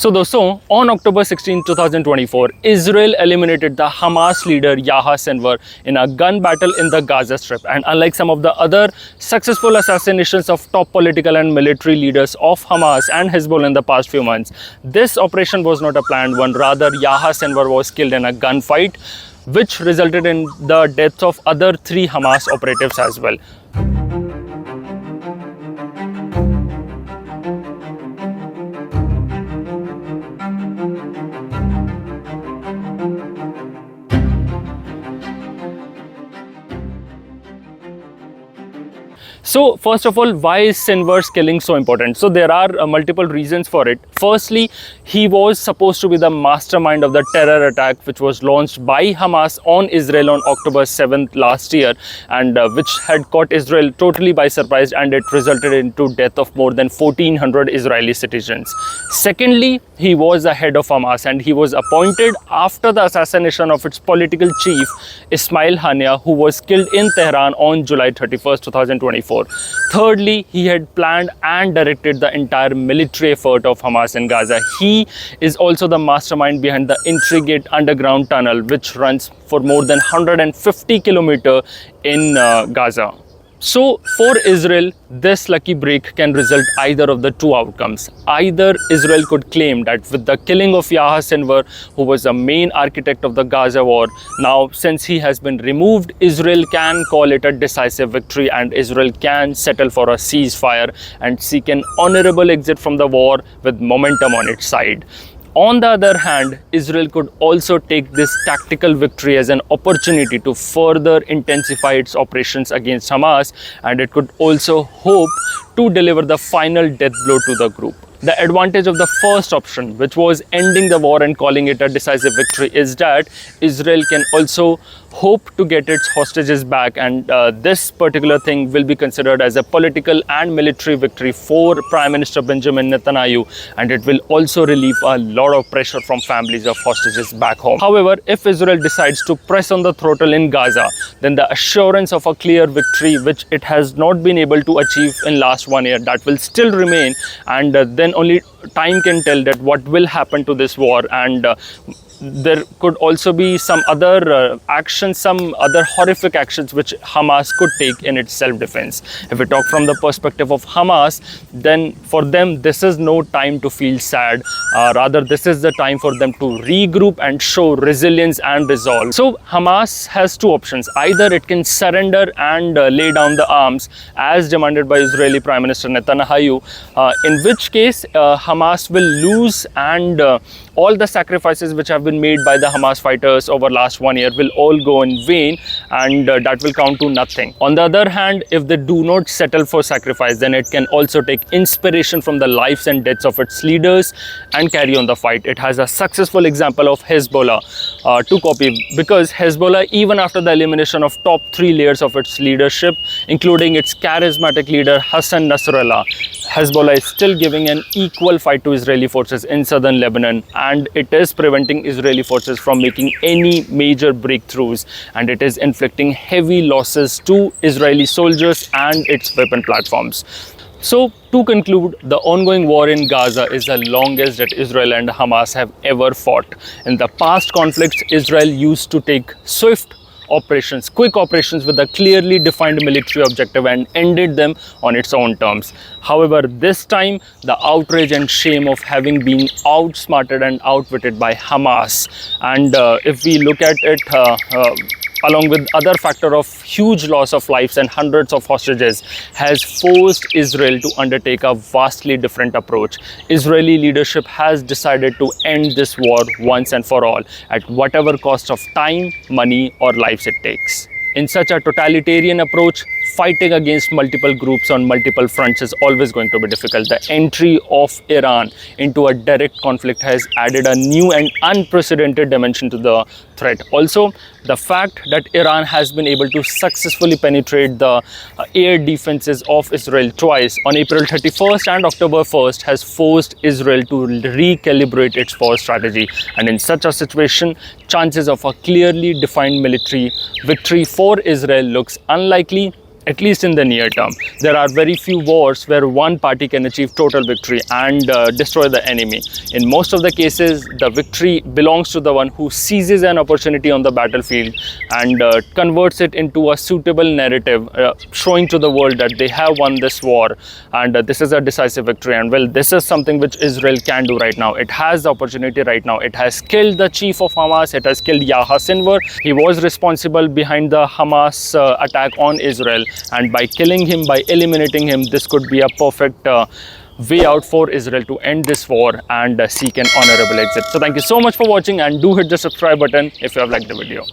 So दोस्तों, on October 16, 2024, Israel eliminated the Hamas leader Yahya Sinwar in a gun battle in the Gaza Strip. And unlike some of the other successful assassinations of top political and military leaders of Hamas and Hezbollah in the past few months, this operation was not a planned one. Rather, Yahya Sinwar was killed in a gunfight, which resulted in the death of other 3 Hamas operatives as well. So first of all, why is Sinwar's killing so important? So there are multiple reasons for it. Firstly, he was supposed to be the mastermind of the terror attack which was launched by Hamas on Israel on October 7th last year, and which had caught Israel totally by surprise, and it resulted into death of more than 1400 Israeli citizens. Secondly, he was the head of Hamas, and he was appointed after the assassination of its political chief Ismail Haniyeh, who was killed in Tehran on July 31st, 2024. Thirdly, he had planned and directed the entire military effort of Hamas in Gaza. He is also the mastermind behind the intricate underground tunnel which runs for more than 150 kilometers in Gaza. So for Israel, this lucky break can result either of the two outcomes. Either Israel could claim that with the killing of Yahya Sinwar, who was the main architect of the Gaza war, now since he has been removed, Israel can call it a decisive victory, and Israel can settle for a ceasefire and seek an honorable exit from the war with momentum on its side. On the other hand, Israel could also take this tactical victory as an opportunity to further intensify its operations against Hamas, and it could also hope to deliver the final death blow to the group. The advantage of the first option, which was ending the war and calling it a decisive victory, is that Israel can also hope to get its hostages back, and this particular thing will be considered as a political and military victory for Prime Minister Benjamin Netanyahu, and it will also relieve a lot of pressure from families of hostages back home. However, if Israel decides to press on the throttle in Gaza, then the assurance of a clear victory, which it has not been able to achieve in last 1 year, that will still remain, and then only time can tell that what will happen to this war. And there could also be some other actions, some other horrific actions which Hamas could take in its self-defense. If we talk from the perspective of Hamas, then for them this is no time to feel sad. Rather, this is the time for them to regroup and show resilience and resolve. So Hamas has two options. Either it can surrender and lay down the arms as demanded by Israeli Prime Minister Netanyahu, in which case Hamas will lose, and all the sacrifices which have been made by the Hamas fighters over last 1 year will all go in vain, and that will count to nothing. On the other hand, if they do not settle for sacrifice, then it can also take inspiration from the lives and deaths of its leaders and carry on the fight. It has a successful example of Hezbollah to copy, because Hezbollah, even after the elimination of top 3 layers of its leadership, including its charismatic leader Hassan Nasrallah, Hezbollah is still giving an equal fight to Israeli forces in southern Lebanon, and it is preventing Israeli forces from making any major breakthroughs, and it is inflicting heavy losses to Israeli soldiers and its weapon platforms. So to conclude, the ongoing war in Gaza is the longest that Israel and Hamas have ever fought. In the past conflicts, Israel used to take swift operations, quick operations with a clearly defined military objective, and ended them on its own terms. However, this time the outrage and shame of having been outsmarted and outwitted by Hamas, and if we look at it along with other factor of huge loss of lives and hundreds of hostages, has forced Israel to undertake a vastly different approach. Israeli leadership has decided to end this war once and for all, at whatever cost of time, money or lives it takes. In such a totalitarian approach, fighting against multiple groups on multiple fronts is always going to be difficult. The entry of Iran into a direct conflict has added a new and unprecedented dimension to the threat. Also, the fact that Iran has been able to successfully penetrate the air defenses of Israel twice, on April 31st and October 1st, has forced Israel to recalibrate its war strategy. And in such a situation, chances of a clearly defined military victory for Israel looks unlikely, at least in the near term. There are very few wars where one party can achieve total victory and destroy the enemy. In most of the cases, the victory belongs to the one who seizes an opportunity on the battlefield and converts it into a suitable narrative, showing to the world that they have won this war and this is a decisive victory. And well, this is something which Israel can do right now. It has the opportunity right now. It has killed the chief of Hamas. It has killed Yahya Sinwar. He was responsible behind the Hamas attack on Israel, and by killing him, by eliminating him, this could be a perfect way out for Israel to end this war and seek an honorable exit. So thank you so much for watching, and do hit the subscribe button if you have liked the video.